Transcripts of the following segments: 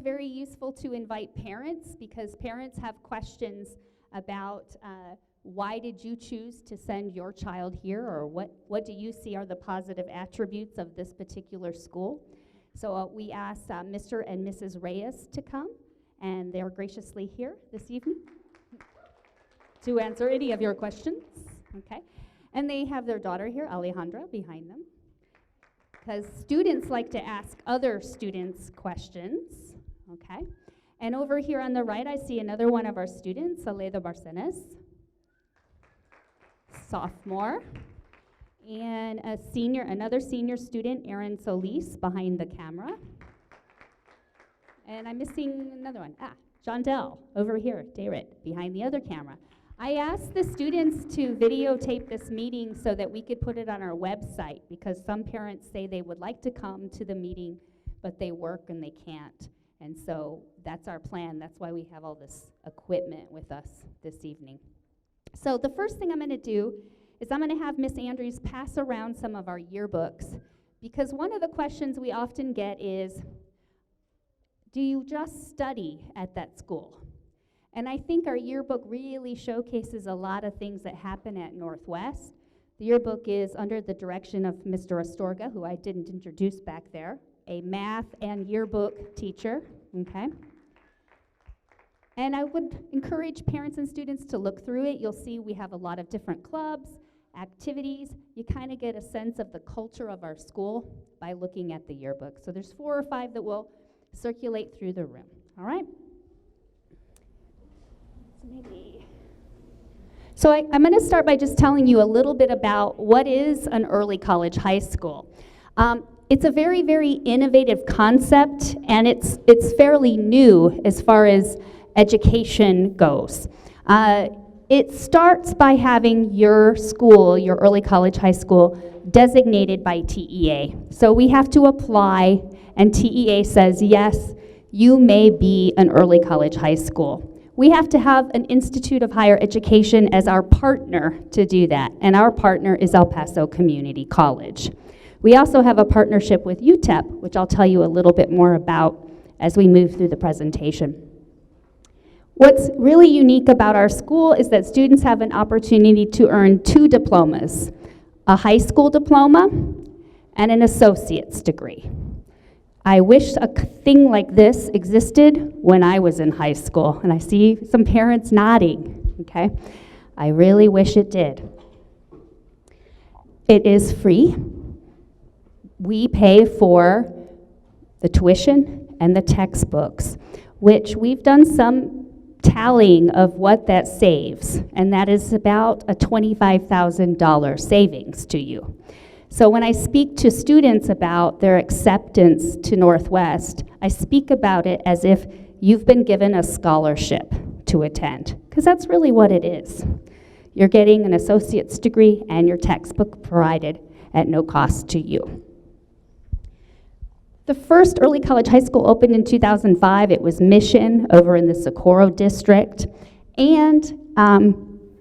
very useful to invite parents because parents have questions about why did you choose to send your child here, or what do you see are the positive attributes of this particular school. So we asked Mr. and Mrs. Reyes to come, and they're graciously here this evening to answer any of your questions. Okay, and they have their daughter here, Alejandra, behind them, because students like to ask other students questions. Okay, and over here on the right, I see another one of our students, Aledo Barcenas, sophomore, and another senior student, Erin Solis, behind the camera. And I'm missing another one. John Dell, over here, Darit, behind the other camera. I asked the students to videotape this meeting so that we could put it on our website, because some parents say they would like to come to the meeting, but they work and they can't. And so that's our plan. That's why we have all this equipment with us this evening. So the first thing I'm going to do is I'm going to have Miss Andrews pass around some of our yearbooks, because one of the questions we often get is, do you just study at that school? And I think our yearbook really showcases a lot of things that happen at Northwest. The yearbook is under the direction of Mr. Astorga, who I didn't introduce back there, a math and yearbook teacher, okay? And I would encourage parents and students to look through it. You'll see we have a lot of different clubs, activities. You kind of get a sense of the culture of our school by looking at the yearbook. So there's 4 or 5 that will circulate through the room, all right? So I'm going to start by just telling you a little bit about what is an early college high school. It's a very, very innovative concept, and it's fairly new as far as education goes. It starts by having your school, your early college high school, designated by TEA. So we have to apply, and TEA says, yes, you may be an early college high school. We have to have an Institute of Higher Education as our partner to do that, and our partner is El Paso Community College. We also have a partnership with UTEP, which I'll tell you a little bit more about as we move through the presentation. What's really unique about our school is that students have an opportunity to earn 2 diplomas, a high school diploma and an associate's degree. I wish a thing like this existed when I was in high school, and I see some parents nodding, okay? I really wish it did. It is free. We pay for the tuition and the textbooks, which we've done some tallying of what that saves, and that is about a $25,000 savings to you. So when I speak to students about their acceptance to Northwest, I speak about it as if you've been given a scholarship to attend, because that's really what it is. You're getting an associate's degree and your textbook provided at no cost to you. The first early college high school opened in 2005. It was Mission over in the Socorro district. And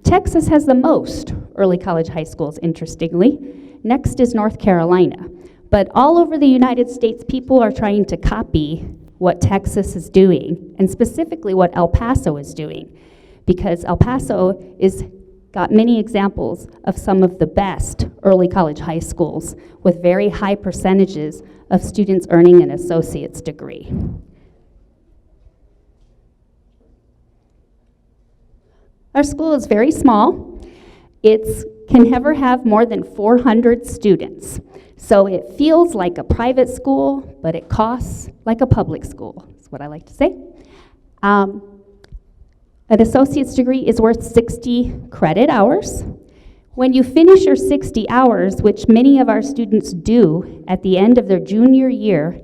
Texas has the most early college high schools, interestingly. Next is North Carolina. But all over the United States, people are trying to copy what Texas is doing, and specifically what El Paso is doing, because El Paso is got many examples of some of the best early college high schools with very high percentages of students earning an associate's degree. Our school is very small. It can never have more than 400 students. So it feels like a private school, but it costs like a public school, is what I like to say. An associate's degree is worth 60 credit hours. When you finish your 60 hours, which many of our students do at the end of their junior year,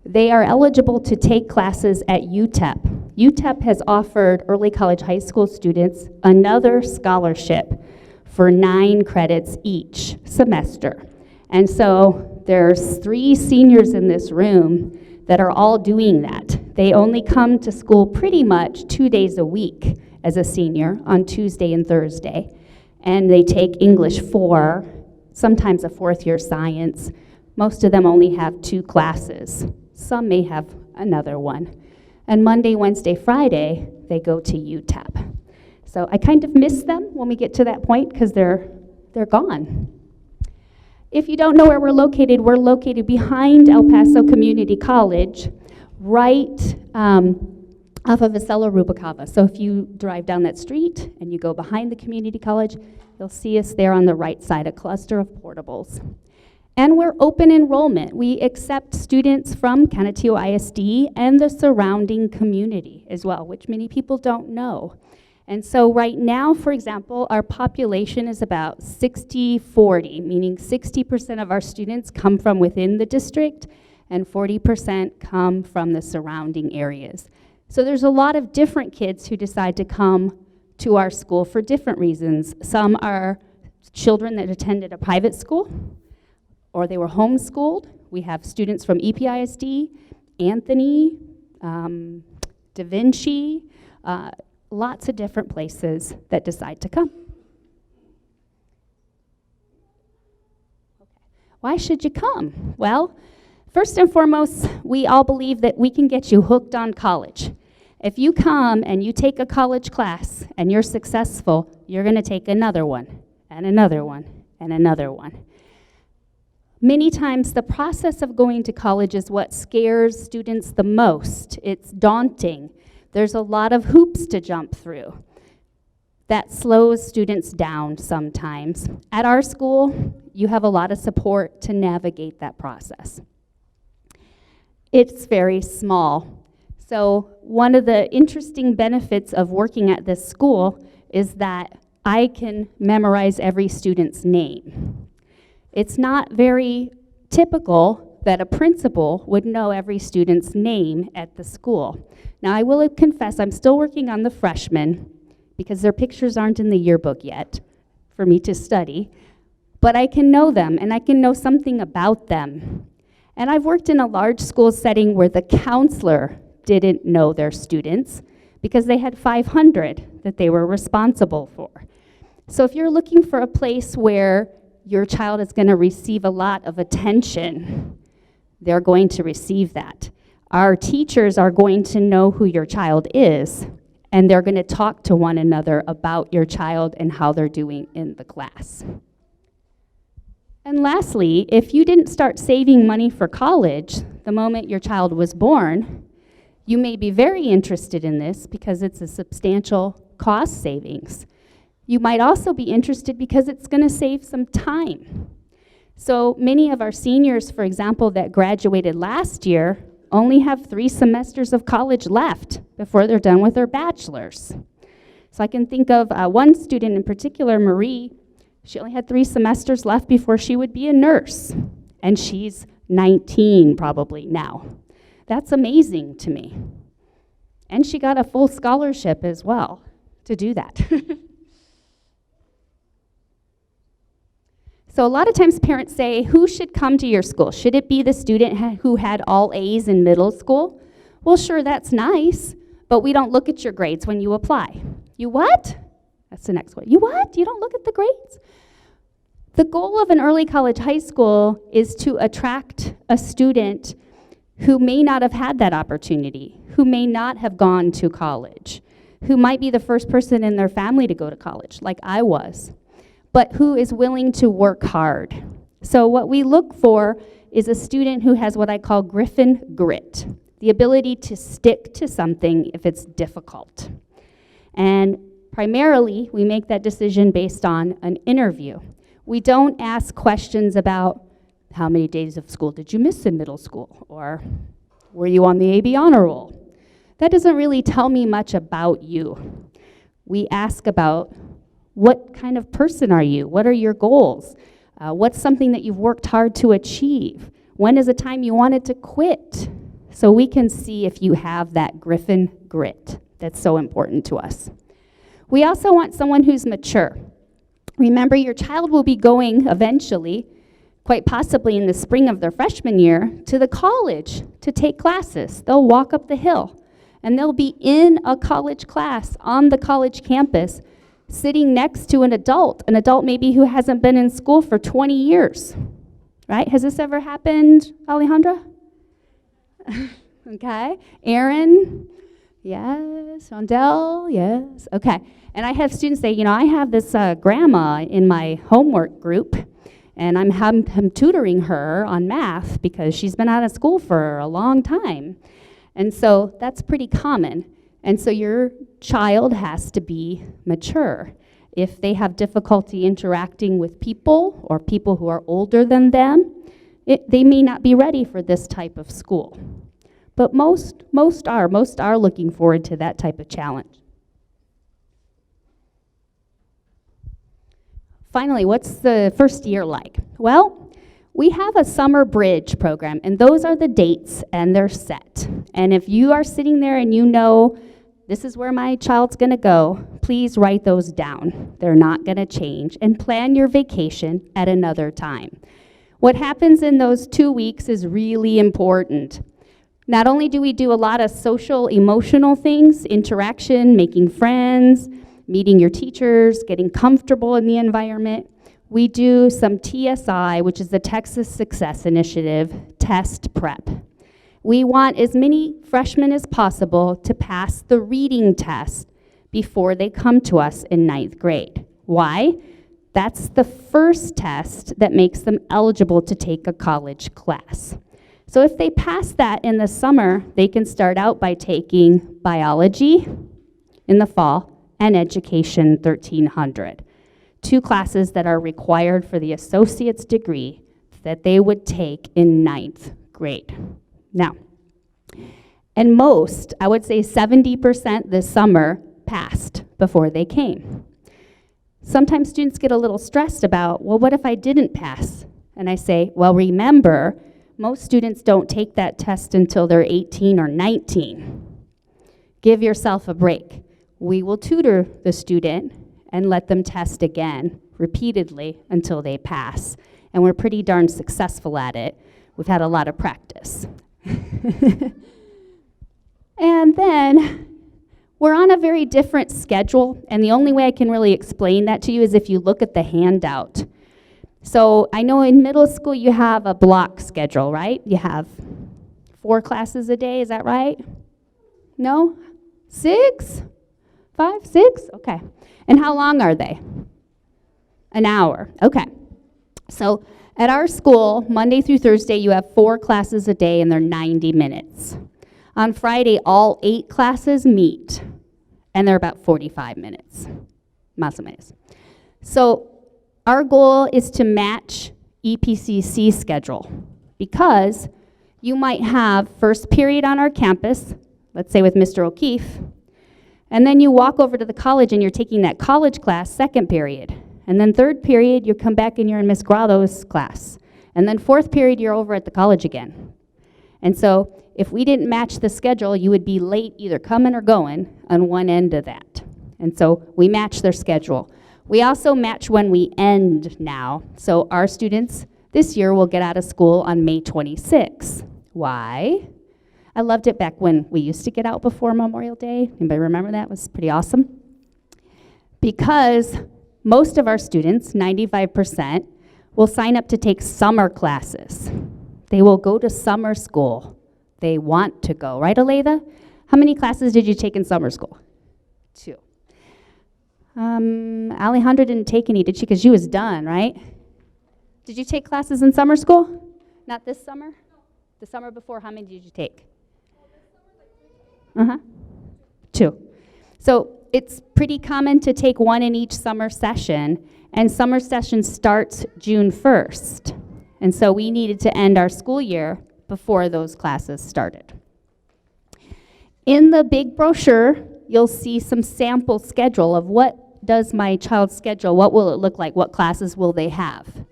they are eligible to take classes at UTEP. UTEP has offered early college high school students another scholarship for 9 credits each semester. And so there's 3 seniors in this room that are all doing that. They only come to school pretty much 2 days a week as a senior on Tuesday and Thursday. And they take English 4, sometimes a 4th year science. Most of them only have 2 classes. Some may have another one. And Monday, Wednesday, Friday, they go to UTEP. So I kind of miss them when we get to that point because they're gone. If you don't know where we're located behind El Paso Community College, right off of Acela Rubalcaba. So if you drive down that street and you go behind the community college, you'll see us there on the right side, a cluster of portables. And we're open enrollment. We accept students from Canutillo ISD and the surrounding community as well, which many people don't know. And so right now, for example, our population is about 60-40, meaning 60% of our students come from within the district and 40% come from the surrounding areas. So there's a lot of different kids who decide to come to our school for different reasons. Some are children that attended a private school, or they were homeschooled. We have students from EPISD, Anthony, Da Vinci, lots of different places that decide to come. Why should you come? Well, first and foremost, we all believe that we can get you hooked on college. If you come and you take a college class and you're successful, you're going to take another one, and another one, and another one. Many times, the process of going to college is what scares students the most. It's daunting. There's a lot of hoops to jump through. That slows students down sometimes. At our school, you have a lot of support to navigate that process. It's very small. So one of the interesting benefits of working at this school is that I can memorize every student's name. It's not very typical that a principal would know every student's name at the school. Now, I will confess, I'm still working on the freshmen because their pictures aren't in the yearbook yet for me to study, but I can know them and I can know something about them. And I've worked in a large school setting where the counselor didn't know their students because they had 500 that they were responsible for. So if you're looking for a place where your child is going to receive a lot of attention, they're going to receive that. Our teachers are going to know who your child is, and they're going to talk to one another about your child and how they're doing in the class. And lastly, if you didn't start saving money for college the moment your child was born, you may be very interested in this because it's a substantial cost savings. You might also be interested because it's going to save some time. So many of our seniors, for example, that graduated last year only have 3 semesters of college left before they're done with their bachelor's. So I can think of one student in particular, Marie. She only had 3 semesters left before she would be a nurse, and she's 19 probably now. That's amazing to me. And she got a full scholarship as well to do that. So a lot of times parents say, who should come to your school? Should it be the student who had all A's in middle school? Well, sure, that's nice, but we don't look at your grades when you apply. You what? That's the next one. You what? You don't look at the grades? The goal of an early college high school is to attract a student who may not have had that opportunity, who may not have gone to college, who might be the first person in their family to go to college, like I was, but who is willing to work hard. So what we look for is a student who has what I call Griffin grit, the ability to stick to something if it's difficult. And primarily, we make that decision based on an interview. We don't ask questions about how many days of school did you miss in middle school, or were you on the AB honor roll? That doesn't really tell me much about you. We ask about what kind of person are you? What are your goals? What's something that you've worked hard to achieve? When is a time you wanted to quit? So we can see if you have that Griffin grit that's so important to us. We also want someone who's mature. Remember, your child will be going eventually, quite possibly in the spring of their freshman year, to the college to take classes. They'll walk up the hill, and they'll be in a college class on the college campus, sitting next to an adult maybe who hasn't been in school for 20 years, right? Has this ever happened, Alejandra? Okay. Aaron? Yes. Shondell? Yes. Okay. And I have students say, I have this grandma in my homework group, and I'm tutoring her on math because she's been out of school for a long time. And so that's pretty common. And so your child has to be mature. If they have difficulty interacting with people or people who are older than them, they may not be ready for this type of school. But most are looking forward to that type of challenge. Finally, what's the first year like? Well, we have a summer bridge program, and those are the dates, and they're set. And if you are sitting there and you know this is where my child's going to go, please write those down. They're not going to change. And plan your vacation at another time. What happens in those 2 weeks is really important. Not only do we do a lot of social, emotional things, interaction, making friends, meeting your teachers, getting comfortable in the environment, we do some TSI, which is the Texas Success Initiative, test prep. We want as many freshmen as possible to pass the reading test before they come to us in 9th grade. Why? That's the first test that makes them eligible to take a college class. So if they pass that in the summer, they can start out by taking biology in the fall and Education 1300, 2 classes that are required for the associate's degree that they would take in 9th grade. Now, and most, I would say 70% this summer passed before they came. Sometimes students get a little stressed about, well, what if I didn't pass? And I say, well, remember, most students don't take that test until they're 18 or 19. Give yourself a break. We will tutor the student and let them test again repeatedly until they pass. And we're pretty darn successful at it. We've had a lot of practice. And then we're on a very different schedule, and the only way I can really explain that to you is if you look at the handout. So I know in middle school you have a block schedule, right? You have 4 classes a day, is that right? No? 6? 5, 6? Okay. And how long are they? An hour. Okay. So at our school, Monday through Thursday, you have 4 classes a day, and they're 90 minutes. On Friday, all 8 classes meet, and they're about 45 minutes, más o menos. So our goal is to match EPCC schedule, because you might have first period on our campus, let's say with Mr. O'Keefe, and then you walk over to the college and you're taking that college class, second period. And then third period, you come back and you're in Miss Grado's class. And then fourth period, you're over at the college again. And so if we didn't match the schedule, you would be late either coming or going on one end of that. And so we match their schedule. We also match when we end now. So our students this year will get out of school on May 26. Why? I loved it back when we used to get out before Memorial Day. Anybody remember that? It was pretty awesome. Because most of our students, 95%, will sign up to take summer classes. They will go to summer school. They want to go, right, Aletha? How many classes did you take in summer school? 2. Alejandra didn't take any, did she? Because she was done, right? Did you take classes in summer school? Not this summer? The summer before, how many did you take? 2. So it's pretty common to take 1 in each summer session, and summer session starts June 1st. And so we needed to end our school year before those classes started. In the big brochure, you'll see some sample schedule of what does my child's schedule, what will it look like, what classes will they have.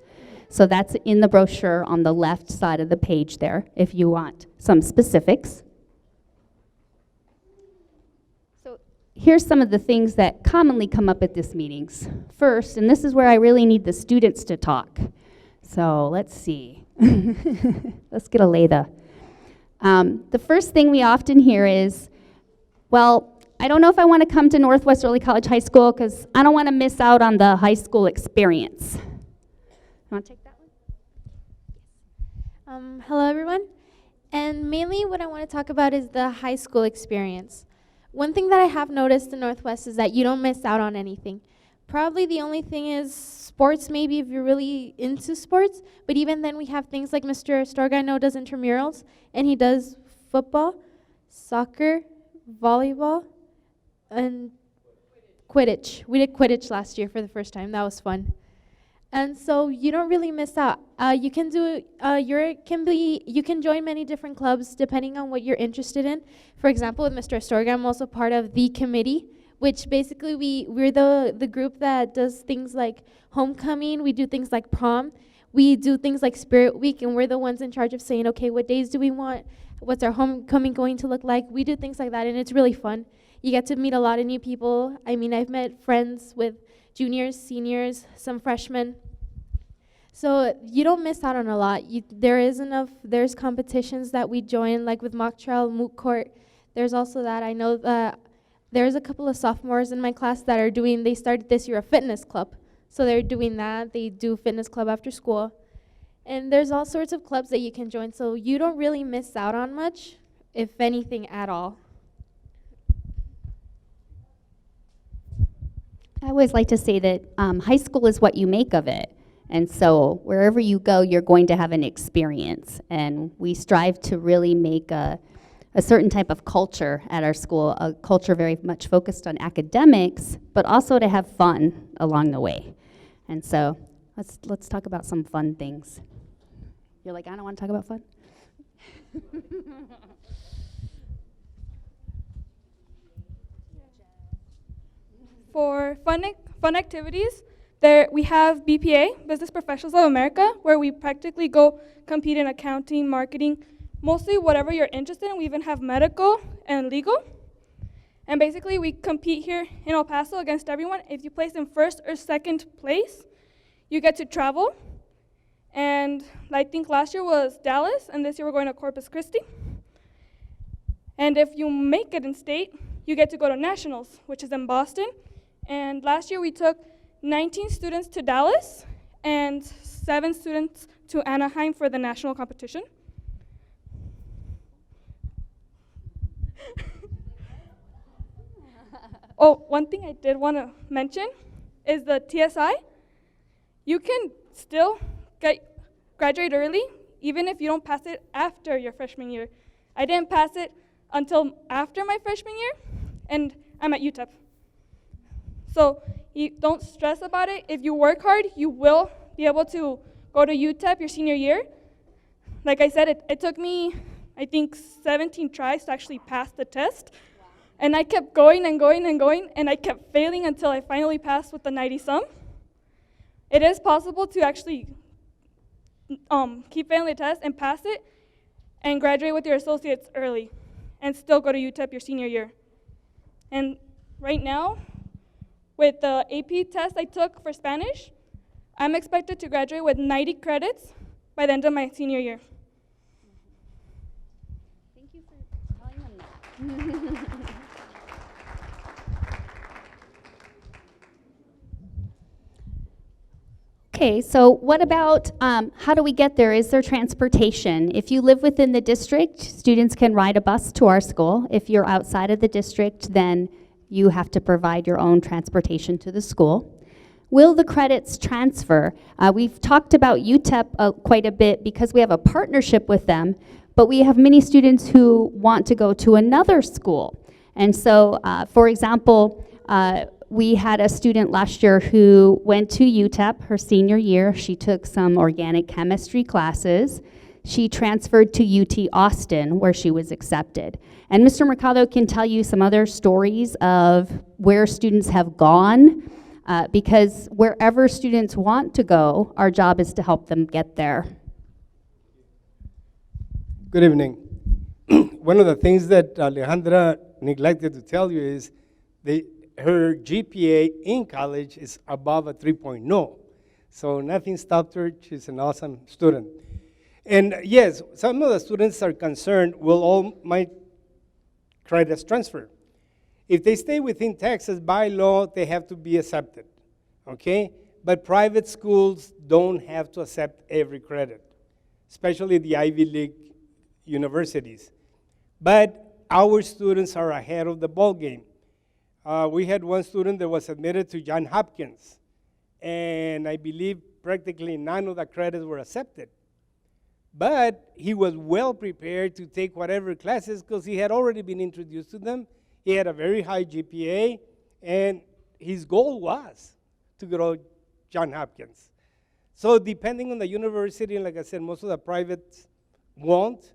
So that's in the brochure on the left side of the page there, if you want some specifics. So here's some of the things that commonly come up at these meetings. First, and this is where I really need the students to talk. So let's see. Let's get Aletha. The first thing we often hear is, well, I don't know if I want to come to Northwest Early College High School because I don't want to miss out on the high school experience. You want to take that one? Hello, everyone. And mainly what I want to talk about is the high school experience. One thing that I have noticed in Northwest is that you don't miss out on anything. Probably the only thing is sports, maybe if you're really into sports, but even then we have things like Mr. Storga, I know, does intramurals, and he does football, soccer, volleyball, and Quidditch. We did Quidditch last year for the first time. That was fun. And so you don't really miss out. You can do you can join many different clubs depending on what you're interested in. For example, with Mr. Astorga, I'm also part of the committee, which basically we're the group that does things like homecoming. We do things like prom. We do things like Spirit Week, and we're the ones in charge of saying, okay, what days do we want? What's our homecoming going to look like? We do things like that, and it's really fun. You get to meet a lot of new people. I mean, I've met friends with juniors, seniors, some freshmen. So you don't miss out on a lot. There's competitions that we join, like with mock trial, moot court. There's also that. I know that there's a couple of sophomores in my class that they started this year a fitness club. So they're doing that. They do fitness club after school. And there's all sorts of clubs that you can join. So you don't really miss out on much, if anything at all. I always like to say that high school is what you make of it. And so wherever you go, you're going to have an experience. And we strive to really make a certain type of culture at our school, a culture very much focused on academics, but also to have fun along the way. And so let's talk about some fun things. You're like, I don't want to talk about fun? For fun activities, we have BPA, Business Professionals of America, where we practically go compete in accounting, marketing, mostly whatever you're interested in. We even have medical and legal. And basically, we compete here in El Paso against everyone. If you place in first or second place, you get to travel. And I think last year was Dallas, and this year we're going to Corpus Christi. And if you make it in state, you get to go to nationals, which is in Boston. And last year we took 19 students to Dallas and 7 students to Anaheim for the national competition. Oh, one thing I did want to mention is the TSI. You can still graduate early, even if you don't pass it after your freshman year. I didn't pass it until after my freshman year, and I'm at UTEP. So you don't stress about it. If you work hard, you will be able to go to UTEP your senior year. Like I said, it took me, I think, 17 tries to actually pass the test. Wow. And I kept going and going and going, and I kept failing until I finally passed with the 90-some. It is possible to actually keep failing the test and pass it and graduate with your associates early and still go to UTEP your senior year. And right now, with the AP test I took for Spanish, I'm expected to graduate with 90 credits by the end of my senior year. Thank you for telling them that. Okay, so what about how do we get there? Is there transportation? If you live within the district, students can ride a bus to our school. If you're outside of the district, then you have to provide your own transportation to the school. Will the credits transfer? We've talked about UTEP quite a bit because we have a partnership with them, but we have many students who want to go to another school. And so, for example, we had a student last year who went to UTEP her senior year. She took some organic chemistry classes. She transferred to UT Austin, where she was accepted. And Mr. Mercado can tell you some other stories of where students have gone, because wherever students want to go, our job is to help them get there. Good evening. One of the things that Alejandra neglected to tell you is her GPA in college is above a 3.0. So nothing stopped her. She's an awesome student. And yes, some of the students are concerned, will all my credits transfer? If they stay within Texas, by law, they have to be accepted, okay? But private schools don't have to accept every credit, especially the Ivy League universities. But our students are ahead of the ball game. We had one student that was admitted to Johns Hopkins, and I believe practically none of the credits were accepted. But he was well prepared to take whatever classes because he had already been introduced to them. He had a very high GPA, and his goal was to go to Johns Hopkins. So depending on the university, and like I said, most of the privates won't,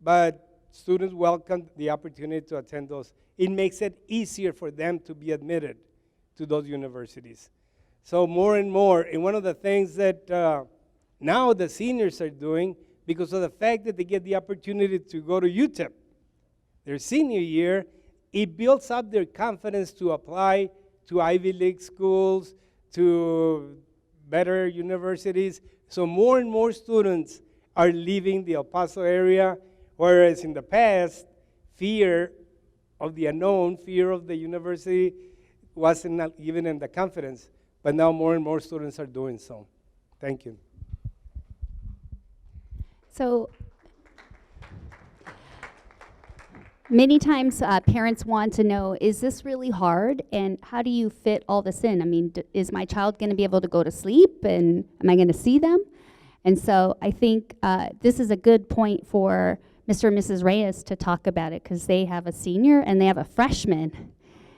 but students welcome the opportunity to attend those. It makes it easier for them to be admitted to those universities. So more and more, and one of the things that now the seniors are doing, because of the fact that they get the opportunity to go to UTEP their senior year, it builds up their confidence to apply to Ivy League schools, to better universities. So more and more students are leaving the El Paso area, whereas in the past, fear of the unknown, fear of the university wasn't not given them the confidence. But now more and more students are doing so. Thank you. So many times parents want to know, is this really hard? And how do you fit all this in? I mean, is my child going to be able to go to sleep? And am I going to see them? And so I think this is a good point for Mr. and Mrs. Reyes to talk about it, because they have a senior and they have a freshman.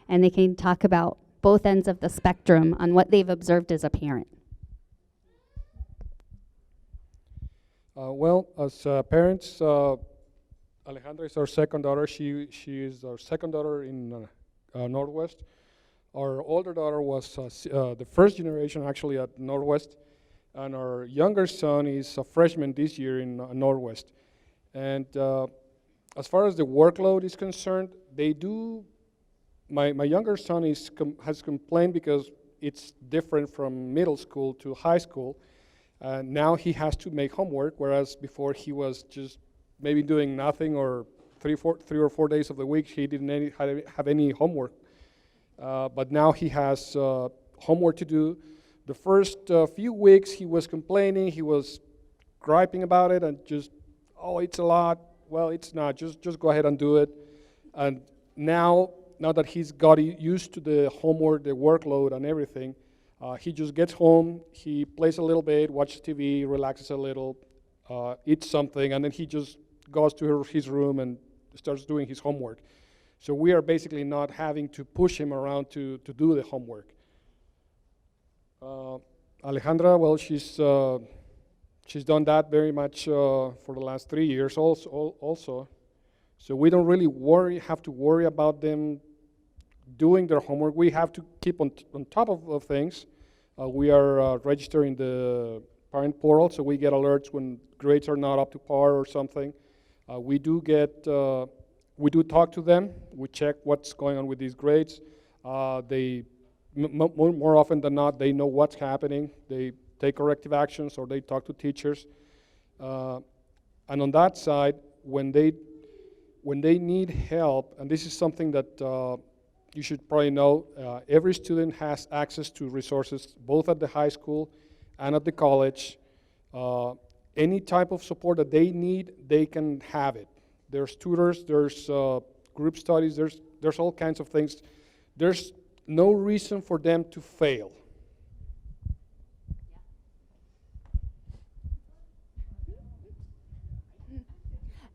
And they can talk about both ends of the spectrum on what they've observed as a parent. Well, as parents, Alejandra is our second daughter. She is our second daughter in Northwest. Our older daughter was the first generation actually at Northwest, and our younger son is a freshman this year in Northwest. And as far as the workload is concerned, they do. My younger son has complained because it's different from middle school to high school. Now he has to make homework, whereas before he was just maybe doing nothing, or 3 or 4 days of the week he didn't have any homework. But now he has homework to do. The first few weeks he was complaining, he was griping about it, and just, oh, it's a lot. Well, it's not. Just go ahead and do it. And now that he's got used to the homework, the workload, and everything, he just gets home, he plays a little bit, watches TV, relaxes a little, eats something, and then he just goes to his room and starts doing his homework. So we are basically not having to push him around to do the homework. Alejandra, well, she's done that very much for the last 3 years also. So we don't really have to worry about them doing their homework. We have to keep on top of things. We are registering the parent portal, so we get alerts when grades are not up to par or something. We do talk to them. We check what's going on with these grades. They more often than not, they know what's happening. They take corrective actions, or they talk to teachers. And on that side, when they need help, and this is something that you should probably know, every student has access to resources, both at the high school and at the college. Any type of support that they need, they can have it. There's tutors, there's group studies, there's all kinds of things. There's no reason for them to fail.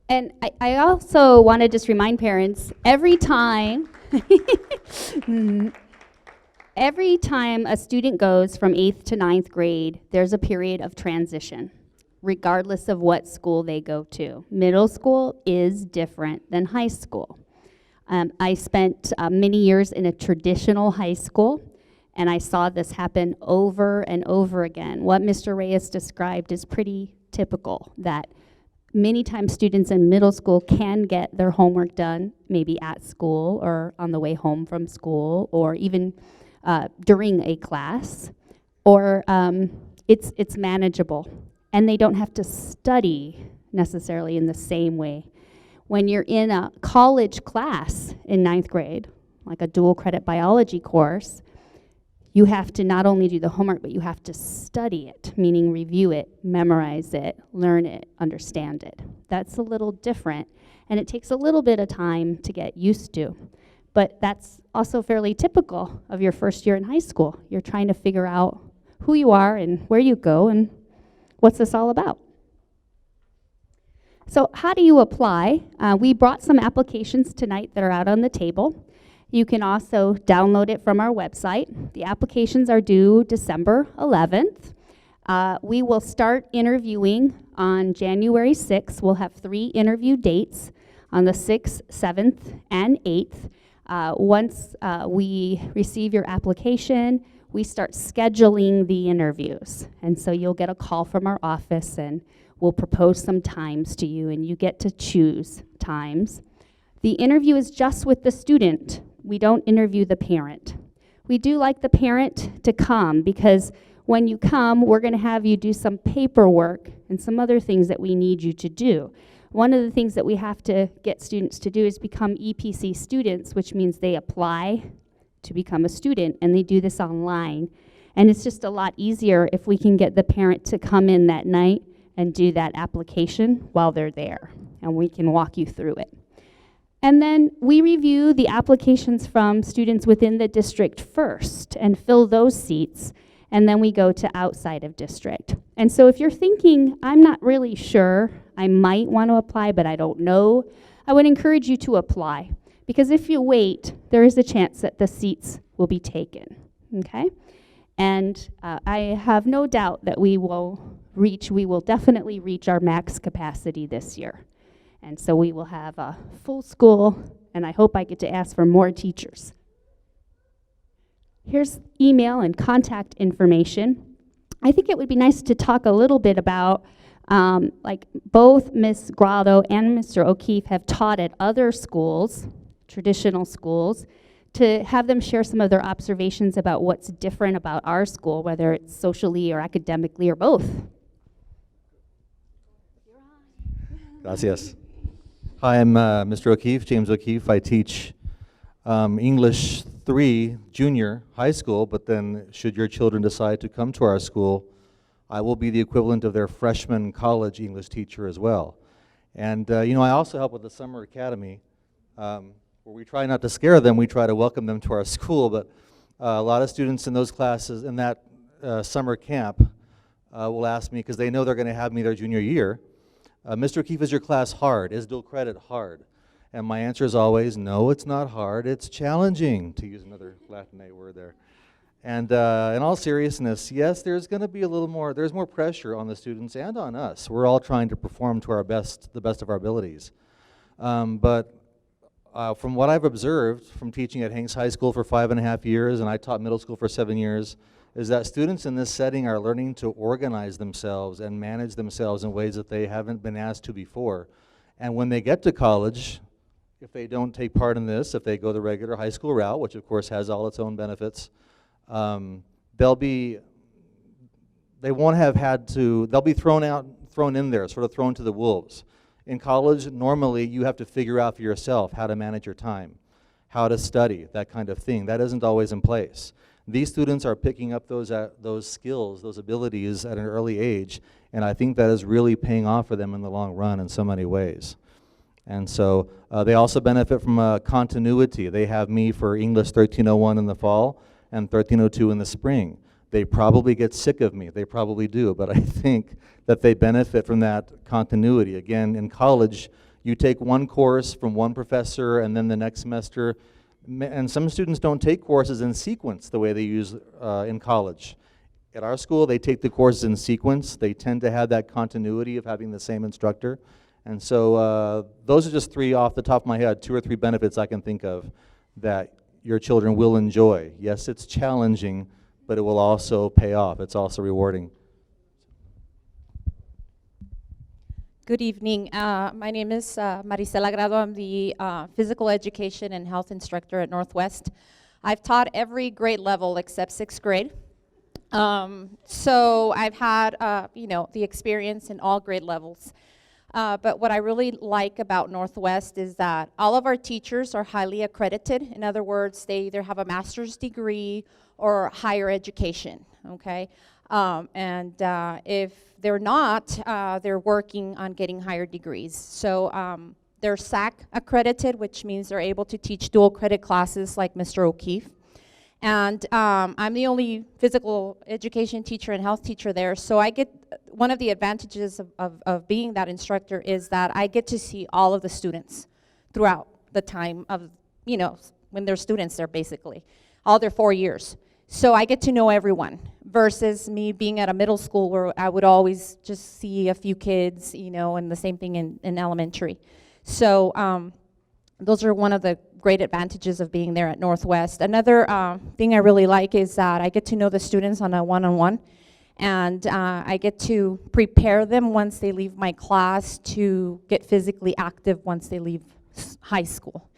And I also want to just remind parents, every time a student goes from 8th to 9th grade, there's a period of transition, regardless of what school they go to. Middle school is different than high school. I spent many years in a traditional high school, and I saw this happen over and over again. What Mr. Reyes described is pretty typical, that many times students in middle school can get their homework done, maybe at school or on the way home from school, or even during a class, or it's manageable, and they don't have to study necessarily in the same way. When you're in a college class in 9th grade, like a dual credit biology course, you have to not only do the homework, but you have to study it, meaning review it, memorize it, learn it, understand it. That's a little different, and it takes a little bit of time to get used to. But that's also fairly typical of your first year in high school. You're trying to figure out who you are and where you go and what's this all about. So how do you apply? We brought some applications tonight that are out on the table. You can also download it from our website. The applications are due December 11th. We will start interviewing on January 6th. We'll have 3 interview dates on the 6th, 7th, and 8th. Once we receive your application, we start scheduling the interviews. And so you'll get a call from our office and we'll propose some times to you and you get to choose times. The interview is just with the student. We don't interview the parent. We do like the parent to come because when you come, we're going to have you do some paperwork and some other things that we need you to do. One of the things that we have to get students to do is become EPC students, which means they apply to become a student, and they do this online. And it's just a lot easier if we can get the parent to come in that night and do that application while they're there, and we can walk you through it. And then we review the applications from students within the district first and fill those seats, and then we go to outside of district. And so if you're thinking, I'm not really sure, I might want to apply, but I don't know, I would encourage you to apply. Because if you wait, there is a chance that the seats will be taken, okay? And I have no doubt that we will definitely reach our max capacity this year. And so we will have a full school, and I hope I get to ask for more teachers. Here's email and contact information. I think it would be nice to talk a little bit about, like both Ms. Grado and Mr. O'Keefe have taught at other schools, traditional schools, to have them share some of their observations about what's different about our school, whether it's socially or academically or both. Gracias. Hi, I'm Mr. O'Keefe, James O'Keefe. I teach English 3 junior high school, but then should your children decide to come to our school, I will be the equivalent of their freshman college English teacher as well. And I also help with the summer academy, where we try not to scare them, we try to welcome them to our school, but a lot of students in those classes, in that summer camp, will ask me, because they know they're going to have me their junior year, Mr. O'Keefe, is your class hard? Is dual credit hard? And my answer is always, no, it's not hard, it's challenging, to use another Latinate word there. And in all seriousness, yes, there's going to be there's more pressure on the students and on us. We're all trying to perform to the best of our abilities. But from what I've observed from teaching at Hanks High School for 5.5 years, and I taught middle school for 7 years, is that students in this setting are learning to organize themselves and manage themselves in ways that they haven't been asked to before. And when they get to college, if they don't take part in this, if they go the regular high school route, which of course has all its own benefits, they'll be thrown in there, sort of thrown to the wolves. In college, normally you have to figure out for yourself how to manage your time, how to study, that kind of thing. That isn't always in place. These students are picking up those skills, those abilities at an early age, and I think that is really paying off for them in the long run in so many ways. And so they also benefit from continuity. They have me for English 1301 in the fall and 1302 in the spring. They probably get sick of me, they probably do, but I think that they benefit from that continuity. Again, in college, you take one course from one professor and then the next semester, and some students don't take courses in sequence the way they use in college. At our school, they take the courses in sequence. They tend to have that continuity of having the same instructor. And so those are just 3 off the top of my head, 2 or 3 benefits I can think of that your children will enjoy. Yes, it's challenging, but it will also pay off. It's also rewarding. Good evening. My name is Marisela Grado. I'm the physical education and health instructor at Northwest. I've taught every grade level except 6th grade. So I've had the experience in all grade levels. But what I really like about Northwest is that all of our teachers are highly accredited. In other words, they either have a master's degree or higher education, okay? And if they're not, they're working on getting higher degrees. So they're SAC accredited, which means they're able to teach dual credit classes like Mr. O'Keefe. And I'm the only physical education teacher and health teacher there, so I get, one of the advantages of being that instructor is that I get to see all of the students throughout the time of, you know, when they're students there basically, all their 4 years. So I get to know everyone, versus me being at a middle school where I would always just see a few kids, you know, and the same thing in elementary. So those are one of the great advantages of being there at Northwest. Another thing I really like is that I get to know the students on a one-on-one, and I get to prepare them once they leave my class to get physically active once they leave high school.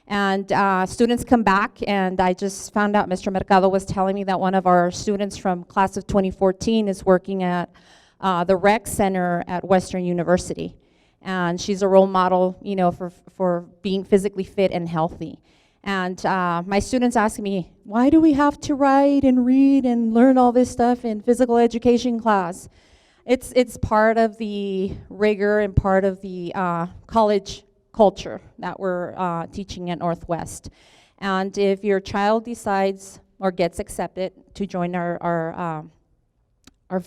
And students come back, and I just found out Mr. Mercado was telling me that one of our students from class of 2014 is working at the rec center at Western University. And she's a role model, you know, for being physically fit and healthy. And my students ask me, why do we have to write and read and learn all this stuff in physical education class? It's part of the rigor and part of the college culture that we're teaching at Northwest. And if your child decides or gets accepted to join our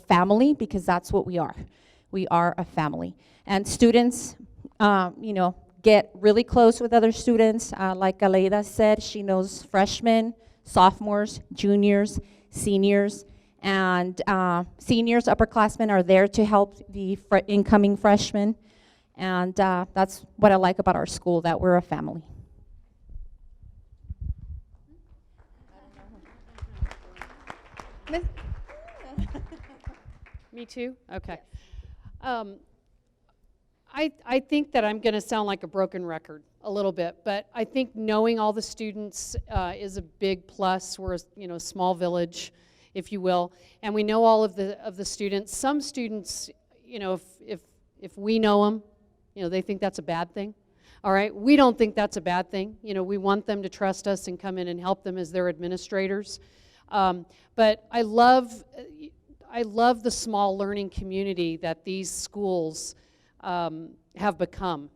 family, because that's what we are a family. And students, you know, get really close with other students. Like Aleida said, she knows freshmen, sophomores, juniors, seniors, and seniors, upperclassmen are there to help the incoming freshmen. And that's what I like about our school, that we're a family. Me too? Okay. I think that I'm going to sound like a broken record a little bit, but I think knowing all the students is a big plus. We're a small village, if you will, and we know all of the students. Some students, if we know them, they think that's a bad thing. All right, we don't think that's a bad thing. We want them to trust us and come in and help them as their administrators. But I love the small learning community that these schools have become,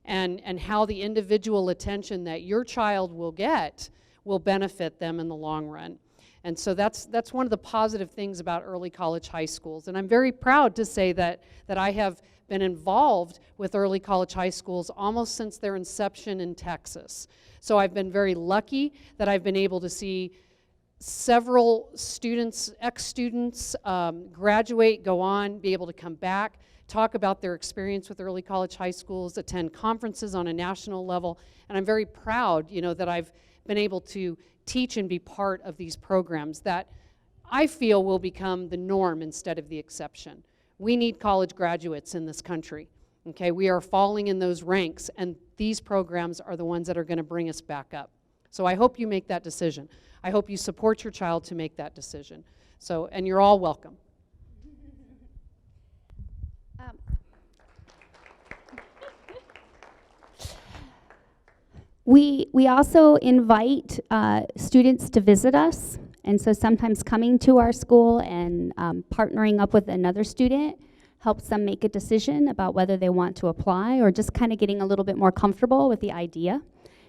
and how the individual attention that your child will get will benefit them in the long run. And so that's one of the positive things about early college high schools. And I'm very proud to say that I have been involved with early college high schools almost since their inception in Texas. So I've been very lucky that I've been able to see several students, ex-students, graduate, go on, be able to come back, talk about their experience with early college high schools, attend conferences on a national level, and I'm very proud, that I've been able to teach and be part of these programs that I feel will become the norm instead of the exception. We need college graduates in this country, okay? We are falling in those ranks, and these programs are the ones that are going to bring us back up. So I hope you make that decision. I hope you support your child to make that decision. So, and you're all welcome. We also invite students to visit us, and so sometimes coming to our school and partnering up with another student helps them make a decision about whether they want to apply, or just kind of getting a little bit more comfortable with the idea.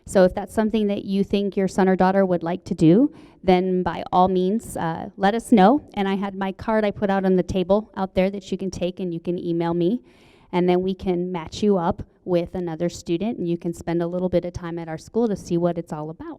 So if that's something that you think your son or daughter would like to do, then by all means, let us know. And I had my card I put out on the table out there that you can take, and you can email me. And then we can match you up with another student, and you can spend a little bit of time at our school to see what it's all about.